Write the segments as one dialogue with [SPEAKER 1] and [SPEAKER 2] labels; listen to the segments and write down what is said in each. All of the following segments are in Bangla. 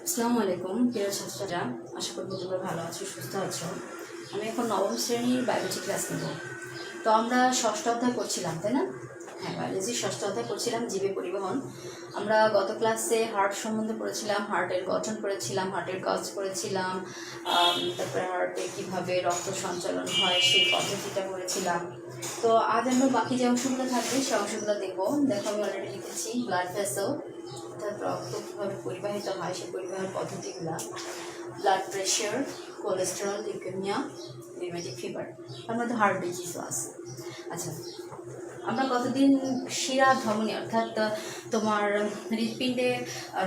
[SPEAKER 1] আসসালামু আলাইকুম প্রিয় ছাত্ররা, আশা করি তোমরা ভালো আছো, সুস্থ আছো। আমি এখন নবম শ্রেণীর বায়োলজি ক্লাস নেব। তো আমরা ষষ্ঠ অধ্যায় করছিলাম, তাই না? হ্যাঁ, বায়োলজির ষষ্ঠ অধ্যায় করছিলাম, জীবে পরিবহন। আমরা গত ক্লাসে হার্ট সম্বন্ধে পড়েছিলাম, হার্টের গঠন পড়েছিলাম, হার্টের কাজ পড়েছিলাম, তারপরে হার্টে কীভাবে রক্ত সঞ্চালন হয় সেই পদ্ধতিটা পড়েছিলাম। তো আজ আমরা বাকি যে অংশগুলো থাকবে সেই অংশগুলো দেখবো। দেখো, আমি অলরেডি লিখেছি ব্লাড ভেসেল, অর্থাৎ রক্ত কীভাবে পরিবাহিত হয় সেই পরিবাহের পদ্ধতিগুলো, blood pressure, cholesterol, leukaemia, rheumatic fever, তার মধ্যে হার্ট ডিজিজও আছে। আচ্ছা, আমরা গতদিন শিরা ধমনী অর্থাৎ তোমার হৃৎপিণ্ডে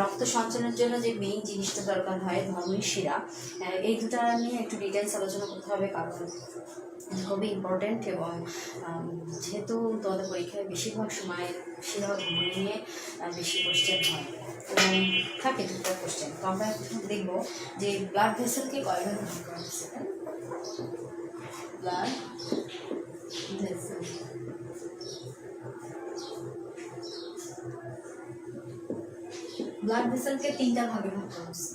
[SPEAKER 1] রক্ত সঞ্চালনের জন্য যে মেইন জিনিসটা দরকার হয় ধমনী শিরা, এই দুটা নিয়ে একটু ডিটেলস আলোচনা করতে হবে, কারণ খুবই ইম্পর্টেন্ট। এবং যেহেতু তোমাদের পরীক্ষায় বেশিরভাগ সময় শিরা ধমনী নিয়ে বেশি কোশ্চেন হয় এবং থাকে দুটো কোশ্চেন। তো আমরা দেখবো যে ব্লাড ভেসেলকে কয়ভাবে ভাগ করা হচ্ছে। ব্লাড ভেসেল ব্লাড ভেসেলকে তিনটা ভাগে ভাগ করা হচ্ছে।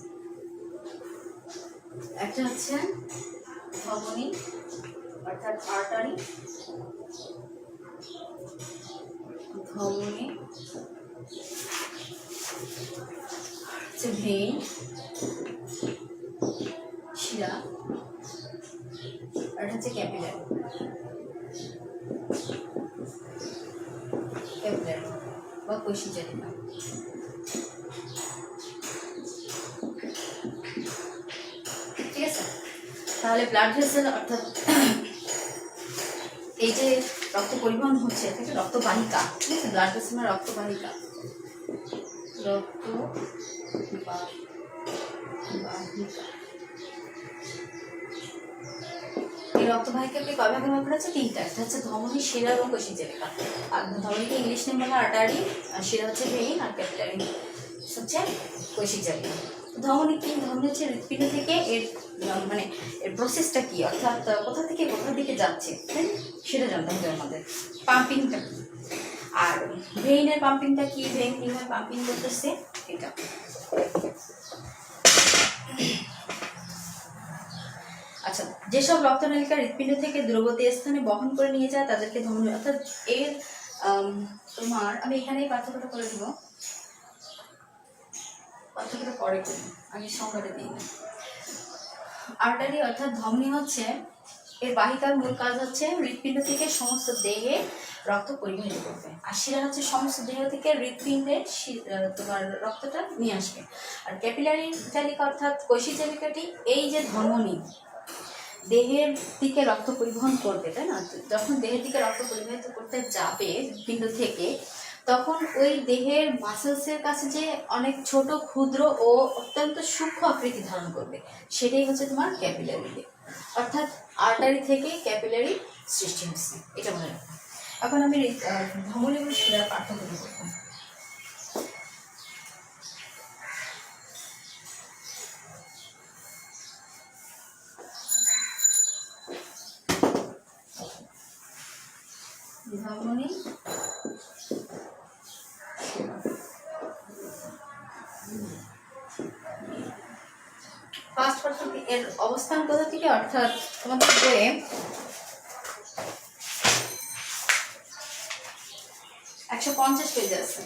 [SPEAKER 1] একটা হচ্ছে ধমনী অর্থাৎ আর্টারি, ধমনী হচ্ছে ভেইন, শিরা, আর হচ্ছে ক্যাপিলারি। ক্যাপিলারি বা কৈশিজারিকা। ঠিক আছে, তাহলে ব্লাড ভেসেল অর্থাৎ এই যে রক্ত পরিবহন হচ্ছে এটাকে রক্তবাহিকা। ঠিক আছে, ব্লাড ভেসেল মানে রক্তবাহিকা। এই রক্তবাহিকাকে কয় ভাগে ভাগ করা হচ্ছে? তিনটা। একটা হচ্ছে ধমনী, শিরা এবং কৈশিজারিকা। আর ধমনীকে ইংলিশ নেম বলা আর্টারি, আর শিরা হচ্ছে ভেইন, আর ক্যাপিলারি হচ্ছে কৈশিজারিকা। ধমনী কি? ধমনী হচ্ছে হৃৎপিণ্ড থেকে এর মানে এর প্রসেসটা কি, অর্থাৎ কোথা থেকে কোথার দিকে যাচ্ছে সেটা জানতে হবে আমাদের। পাম্পিংটা কি, আর ভেইনের পাম্পিংটা কি, ভেইন কিভাবে পাম্পিং করতেছে এটা। আচ্ছা, যেসব রক্তনালিকা হৃৎপিণ্ড থেকে দূরবর্তী স্থানে বহন করে নিয়ে যায় তাদেরকে ধমনী, অর্থাৎ এর তোমার আমি এখানেই পার্থক্যটা করে দেবো, পার্থক্যটা পরে করি, আমি সংজ্ঞাটা দিই না। আর্টারি অর্থাৎ ধমনী হচ্ছে এর বাহিকার মূল কাজ হচ্ছে হৃৎপিণ্ড থেকে সমস্ত দেহে রক্ত পরিবাহিত করবে, আর শিরা হচ্ছে সমস্ত দেহ থেকে হৃৎপিণ্ডে তোমার রক্তটা নিয়ে আসবে। আর ক্যাপিলারি জালিকা অর্থাৎ কৈশিজালিকাটি এই যে ধমনী দেহের দিকে রক্ত পরিবহন করবে, তাই না? যখন দেহের দিকে রক্ত পরিবাহিত করতে যাবে হৃৎপিণ্ড থেকে, তখন ওই দেহের মাসেলসের কাছে যে অনেক ছোট, ক্ষুদ্র ও অত্যন্ত সূক্ষ্ম আকৃতি ধারণ করবে, সেটাই হচ্ছে তোমার ক্যাপিলারি। অর্থাৎ আর্টারি থেকে ক্যাপিলারি সৃষ্টি হচ্ছে, এটা মনে রাখবো। এখন আমি ধমনী এবং শিরার পার্থক্য করবো। ধমনী, ফার্স্ট পার্থক্য এর অবস্থান কোথা থেকে, অর্থাৎ তোমাদের বইয়ে 150 পেজ আছে,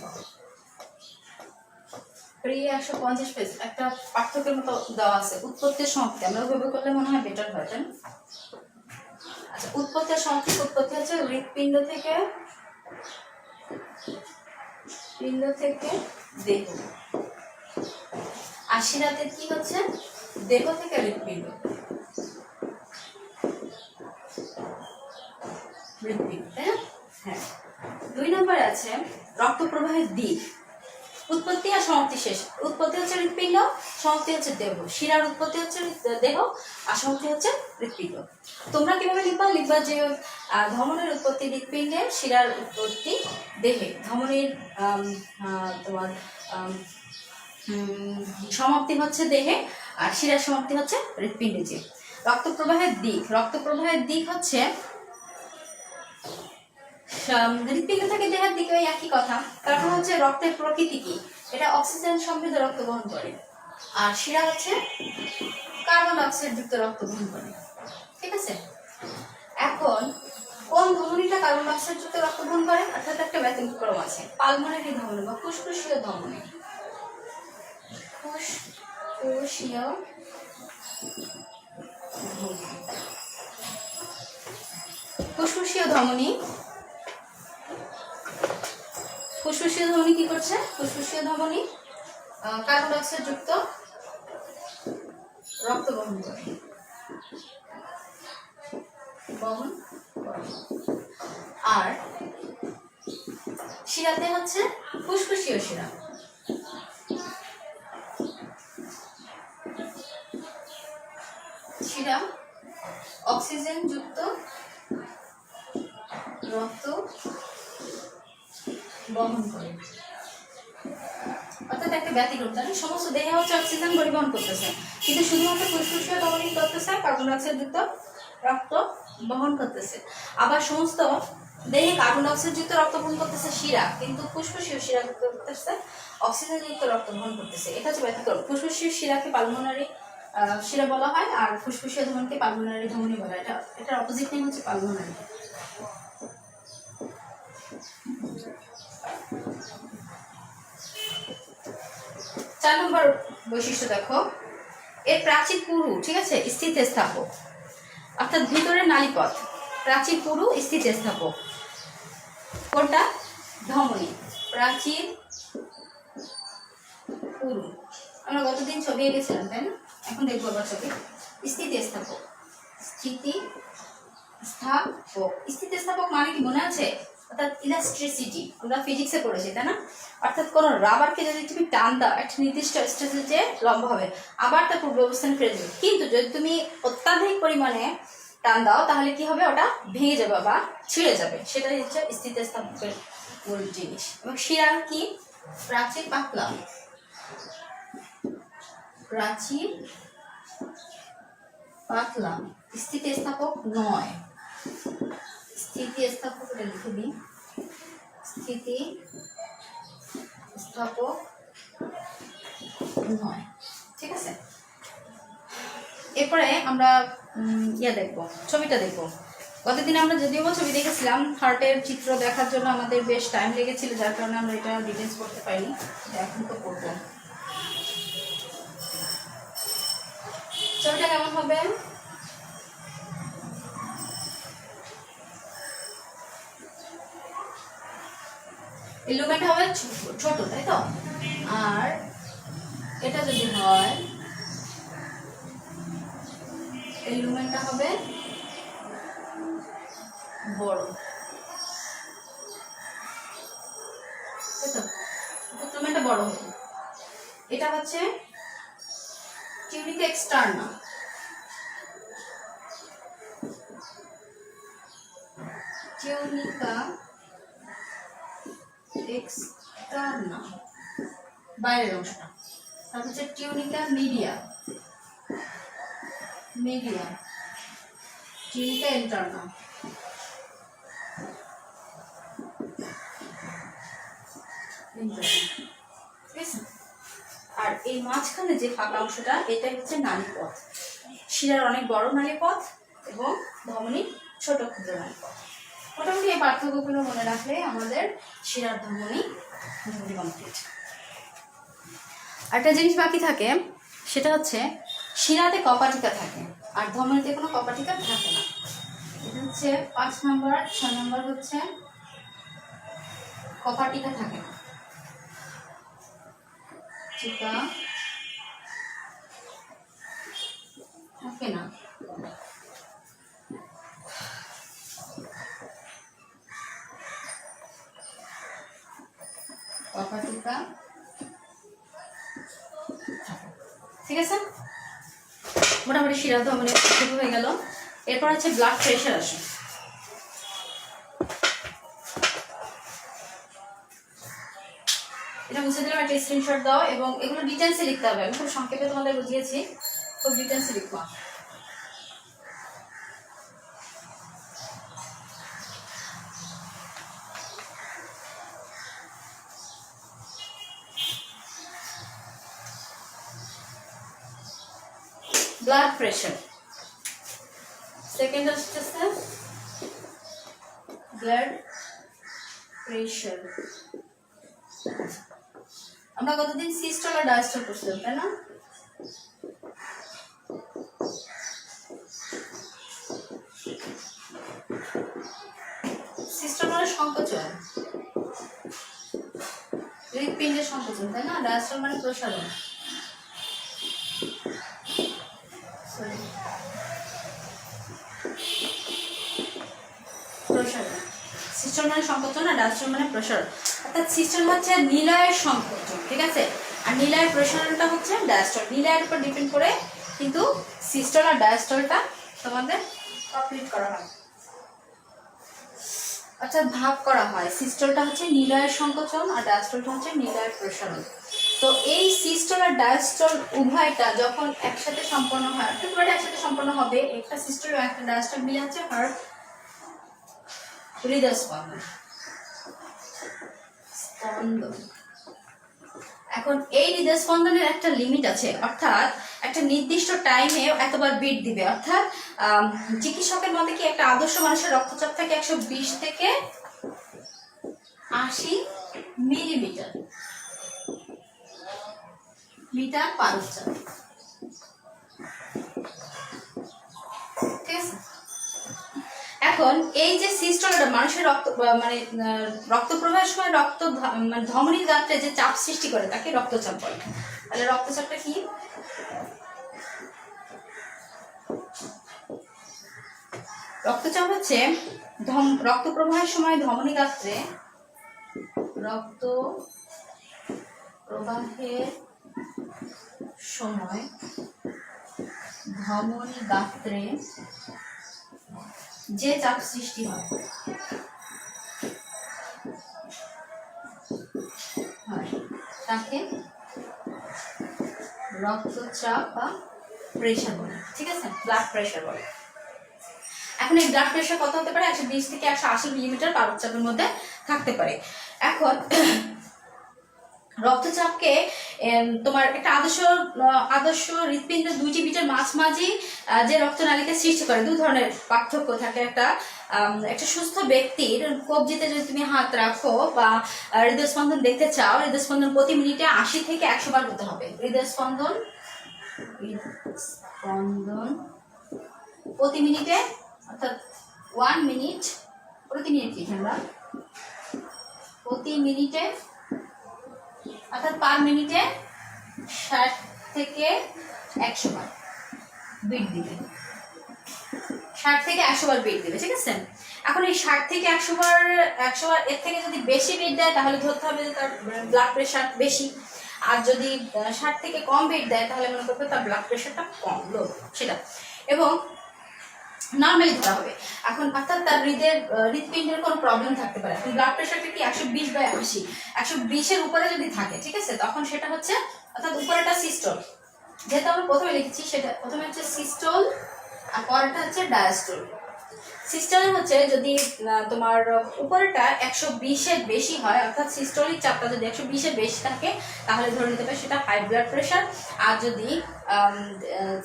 [SPEAKER 1] 150 পেজ একটা পার্থক্যের মতো দেওয়া আছে। উৎপত্তির সমাপ্তি আমরা ওইভাবে করলে মনে হয় বেটার হয়, তাই না? আচ্ছা, উৎপত্তি আর সমাপ্তি। উৎপত্তি হচ্ছে হৃৎপিণ্ড থেকে দেহ, আর শিরাতে কি হচ্ছে? দেহ থেকে হৃৎপিণ্ড। তাই না? হ্যাঁ। 2 নম্বরে আছে রক্ত প্রবাহের দিক। উৎপত্তি আর সমাপ্তি শেষ। উৎপত্তি হচ্ছে হৃৎপিণ্ড, সমাপ্তি হচ্ছে দেহ। শিরার উৎপত্তি হচ্ছে দেহ, আর সমাপ্তি হচ্ছে হৃৎপিণ্ড। তোমরা কিভাবে লিখবা যে ধমনীর উৎপত্তি হৃৎপিণ্ডে, শিরার উৎপত্তি দেহে, ধমনীর তোমার সমাপ্তি হচ্ছে দেহে, আর শিরার সমাপ্তি হচ্ছে হৃৎপিণ্ডে। যে রক্ত প্রবাহের দিক হচ্ছে হৃৎপিণ্ড থেকে দেহের দিকে একই কথা। কারণ হচ্ছে রক্তের প্রকৃতি কি, এটা অক্সিজেন সমৃদ্ধ রক্ত বহন করে। আর শিরা হচ্ছে কার্বন ডাইঅক্সাইড যুক্ত রক্ত বহন করে। ঠিক আছে, এখন কোন ধমনীটা কার্বন ডাইঅক্সাইড যুক্ত রক্ত বহন করে? অর্থাৎ একটা ব্যতিক্রম আছে, পালমোনারি ধমনী বা ফুসফুসীয় ধমনী। ফুসফুসীয় ফুসফুসীয় ধমনী ফুসফুসীয় ধমনী কি করছে? ফুসফুসীয় ধমনী কার্বন ডাইঅক্সাইড যুক্ত রক্ত বহন করে, আর শিরাতে হচ্ছে ফুসফুসীয় শিরা। শিরা অক্সিজেন যুক্ত রক্ত বহন করে, অর্থাৎ একটা ব্যতিক্রম। সমস্ত দেহে হচ্ছে অক্সিজেন পরিবহন করতেছে, কিন্তু শুধুমাত্র ফুসফুসীয় ধমনী করতেছে কার্বন ডাইঅক্সাইড যুক্ত রক্ত বহন করতেছে। আবার সমস্ত দেহে কার্বন ডাইঅক্সাইড যুক্ত রক্ত বহন করতেছে শিরা, কিন্তু ফুসফুসীয় শিরা করতেছে অক্সিজেন যুক্ত রক্ত বহন করতেছে। এটা হচ্ছে ব্যতিক্রম। ফুসফুসীয় শিরাকে পালমোনারি শিরা বলা হয়, আর ফুসফুসীয় ধমনীকে পালমোনারি ধমনী বলা হয়। এটার অপোজিট নেম হচ্ছে পালমোনারি। চার নম্বর বৈশিষ্ট্য দেখো, এর প্রাচীর পুরু, ঠিক আছে, স্থিতিস্থাপক, অর্থাৎ ভিতরের নালীপথ প্রাচীর পুরু স্থিতিস্থাপক। কোনটা? ধমনী প্রাচীর পুরু। আমরা গতদিন ছবি এঁকেছিলাম, তাই না? এখন দেখবো আবার ছবি। স্থিতিস্থাপক, স্থিতিস্থাপক মানে কি মনে আছে? অর্থাৎ ইলাস্ট্রিসিটি, আমরা ফিজিক্সে পড়েছি, তাই না? অর্থাৎ কোনো রাবারকে যদি তুমি টান দাও একটা নির্দিষ্ট স্ট্রেসে লম্বা হবে, আবার তার পূর্ব অবস্থানে ফিরে যাবে। কিন্তু যদি তুমি অত্যাধিক পরিমাণে টান দাও তাহলে কি হবে? ওটা ভেঙে যাবে বা ছিঁড়ে যাবে। সেটাই হচ্ছে স্থিতিস্থাপকের মূল জিনিস। এবং শিরা কি? প্রাচীর পাতলা, প্রাচীর পাতলা, স্থিতিস্থাপক নয়। স্থিতিস্থাপক লিখে দিন, স্থিতিস্থাপক নয়। ঠিক আছে, এরপরে আমরা দেখবো, ছবিটা দেখবো। গতদিন আমরা যদিও ছবি দেখেছিলাম, হার্টের চিত্র দেখার জন্য আমাদের বেশ টাইম লেগেছিল, যার কারণে আমরা এটা ডিটেলস করতে পারিনি। এখন তো করবো। ছবিটা কেমন হবে? এই লুমেনটা হবে ছোট, তাই তো? আর এটা যদি হয়, এই লুমেনটা হবে বড়, তাই তো? লুমেনটা বড় হবে। এটা হচ্ছে টিউনিকা এক্সটার্না, টিউনিকা এক্সটার্না বাইরের অংশটা। তারপর হচ্ছে টিউনিকা মিডিয়া, টিউনিকা ইন্টারনা। আর এই মাঝখানে যে ফাঁকা অংশটা, এটা হচ্ছে নালীপথ। শিরার অনেক বড় নালীপথ এবং ধমনীর ছোট ক্ষুদ্র নালীপথ। মোটামুটি এই পার্থক্যগুলো মনে রাখলে আমাদের শিরার ধমনী কমপ্লিট। একটা জিনিস বাকি থাকে, সেটা হচ্ছে শিরাতে কপাটিকা থাকে আর ধমনীতে কোনো কপাটিকা থাকে না। এটা হচ্ছে 5 নম্বর। 6 নম্বর হচ্ছে কপাটিকা থাকে না, টিকা থাকে না। কপাটিকা, ঠিক আছে? মোটামুটি শিরা ধমনী শুরু হয়ে গেল। এরপর হচ্ছে ব্লাড প্রেশার আসে। এটা বুঝে দিলাম, একটা স্ক্রিনশট দাও এবং এগুলো ডিটেলসে লিখতে হবে। আমি খুব সংক্ষেপে তোমাদের বুঝিয়েছি, খুব ডিটেলসে লিখবা। Blood pressure. সেকেন্ড আসতেছে ব্লাড প্রেশার। আমরা কতদিন সিস্টল আর ডায়াস্টল করছিলাম, তাই না? সিস্টল মানে সংকোচন, হৃৎপিণ্ডের সংকোচন, তাই না? ডায়াস্টল মানে প্রসারণ। প্রসারণ। সিস্টল মানে সংকোচন আর ডায়াস্টল মানে প্রসারণ। অর্থাৎ সিস্টল হচ্ছে নিলয়ের সংকোচন, ঠিক আছে, আর নিলয়ের প্রসারণটা হচ্ছে ডায়াস্টল। নিলয়ের উপর ডিপেন্ড করে কিন্তু সিস্টল আর ডায়াস্টলটা তোমাদের কমপ্লিট করা হয়, অর্থাৎ ভাগ করা হয়। সিস্টলটা হচ্ছে নিলয়ের সংকোচন আর ডায়াস্টলটা হচ্ছে নিলয়ের প্রসারণ। তো এই সিস্টল আর ডায়াস্টল উভয়টা যখন একসাথে সম্পন্ন হয়, অর্থাৎ একসাথে সম্পন্ন হবে, একটা সিস্টল আর একটা ডায়াস্টল মিলে হচ্ছে হার্ট হৃদয় স্পন্দন। এখন এই হৃদয় স্পন্দনের একটা লিমিট আছে, অর্থাৎ একটা নির্দিষ্ট টাইমে এতবার বিট দিবে। অর্থাৎ চিকিৎসকের মতে কি একটা আদর্শ মানুষের রক্তচাপ থাকে 120 থেকে 80 মিলিমিটার মিটার পার চাপ, ঠিক আছে। এখন এই যে সিস্টলটা মানুষের রক্ত মানে রক্ত প্রবাহের সময় রক্ত মানে ধমনীর গাত্রে যে চাপ সৃষ্টি করে তাকে রক্তচাপ বলে। তাহলে রক্তচাপটা কি? রক্তচাপ হচ্ছে রক্ত প্রবাহের সময় ধমনী গাত্রে রক্ত প্রবাহের সময় ধমনী গাত্রে যে চাপ সৃষ্টি হয় তাকে রক্তচাপ বা প্রেশার বলে, ঠিক আছে, ব্লাড প্রেশার বলে। এখন এই ব্লাড প্রেশার কত হতে পারে? 120 থেকে 180 মিলিমিটার পার চাপের মধ্যে থাকতে পারে। এখন রক্তচাপকে তোমার একটা আদর্শ হৃৎপিণ্ডের দুইটি বিটের মাঝামাঝি যে রক্তনালীকে সৃষ্টি করে, দুই ধরনের পার্থক্য থাকে। একটা সুস্থ ব্যক্তির কবজিতে যদি তুমি হাত রাখো বা হৃদয়স্পন্দন দেখতে চাও, হৃদয়স্পন্দন প্রতি মিনিটে 80 থেকে 100 বার হতে হবে। হৃদয়স্পন্দন প্রতি মিনিটে, অর্থাৎ 1 মিনিট প্রতি মিনিট লিখি আমরা, প্রতি মিনিটে অর্থাৎ পার মিনিটে 60 থেকে 100 বার বিট দিবে, 60 থেকে 100 বার বিট দিবে, ঠিক আছে। এখন এই 60 থেকে 100 বার এর থেকে যদি বেশি বিট দেয় তাহলে ধরতে হবে যে তার ব্লাড প্রেশার বেশি, আর যদি 60 থেকে কম বিট দেয় তাহলে মনে করবে তার ব্লাড প্রেশারটা কম, লো সেটা, এবং নর্মালি ধরা হবে। এখন অর্থাৎ তার হৃৎপিণ্ডের কোনো প্রবলেম থাকতে পারে। ব্লাড প্রেশারটা কি 120/80, 120-এর উপরে যদি থাকে, ঠিক আছে, তখন সেটা হচ্ছে, অর্থাৎ উপরেটা সিস্টল, যেটা আমরা প্রথমে লিখেছি, সেটা প্রথমে হচ্ছে সিস্টল আর পরেরটা হচ্ছে ডায়াস্টল। সিস্টলে হচ্ছে যদি তোমার উপরেটা 120-এর বেশি হয়, অর্থাৎ সিস্টলিক চাপটা যদি 120-এর বেশি থাকে তাহলে ধরে নিতে হবে সেটা হাই ব্লাড প্রেশার, আর যদি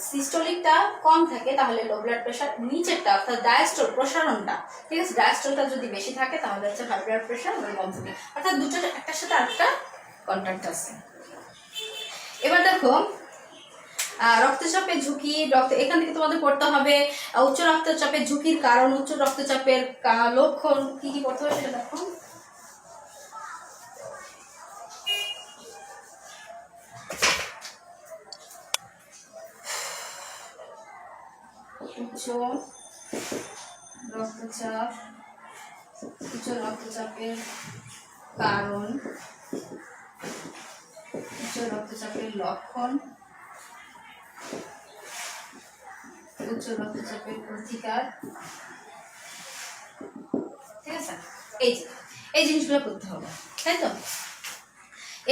[SPEAKER 1] সিস্টলিকটা কম থাকে তাহলে লো ব্লাড প্রেশার। নিচেরটা অর্থাৎ ডায়াস্টল প্রসারণটা, ঠিক আছে, ডায়াস্টলটা যদি বেশি থাকে তাহলে হচ্ছে হাই ব্লাড প্রেশার এবং কম থাকে, অর্থাৎ দুটো একটার সাথে আরেকটা কন্ট্যাক্ট আছে। এবার দেখো রক্তচাপের ঝুঁকি, এখান থেকে তোমাদের পড়তে হবে উচ্চ রক্তচাপের ঝুঁকির কারণ, উচ্চ রক্তচাপের লক্ষণ কি কি পড়তে হবে সেটা দেখো। উচ্চ রক্তচাপের কারণ, উচ্চ রক্তচাপের লক্ষণ, উচ্চ রক্তচাপের প্রতিকার, ঠিক আছে, এই জিনিসগুলো করতে হবে, তাই তো।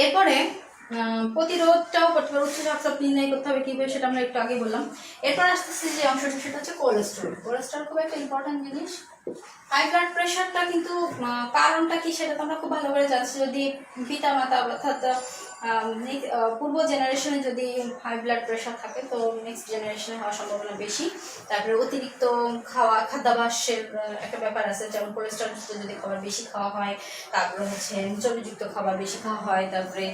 [SPEAKER 1] এরপরে প্রতিরোধটাও করতে হবে, উচ্চ রক্তচাপ নির্ণয় করতে হবে কিভাবে সেটা আমরা একটু আগে বললাম। এরপর আসতেছে যে অংশটা সেটা হচ্ছে কোলেস্টেরল। কোলেস্টেরল খুব একটা ইম্পর্টেন্ট জিনিস। হাই ব্লাড প্রেশারটা কিন্তু কারণটা কি সেটা তোমরা খুব ভালো করে জানছো। যদি পিতা মাতা অর্থাৎ পূর্ব জেনারেশনে যদি হাই ব্লাড প্রেশার থাকে তো নেক্সট জেনারেশনে হওয়ার সম্ভাবনা বেশি। তারপরে অতিরিক্ত খাদ্যাভ্যাসের একটা ব্যাপার আছে, যেমন কোলেস্ট্রলযুক্ত যদি খাবার বেশি খাওয়া হয়, তারপরে হচ্ছে চর্বিযুক্ত খাবার বেশি খাওয়া হয়, তারপরে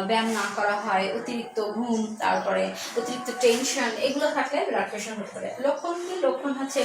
[SPEAKER 1] ব্যায়াম না করা হয়, অতিরিক্ত ঘুম, তারপরে অতিরিক্ত টেনশন, এগুলো থাকলে ব্লাড প্রেশার হতে পারে। লক্ষণ কি? লক্ষণ হচ্ছে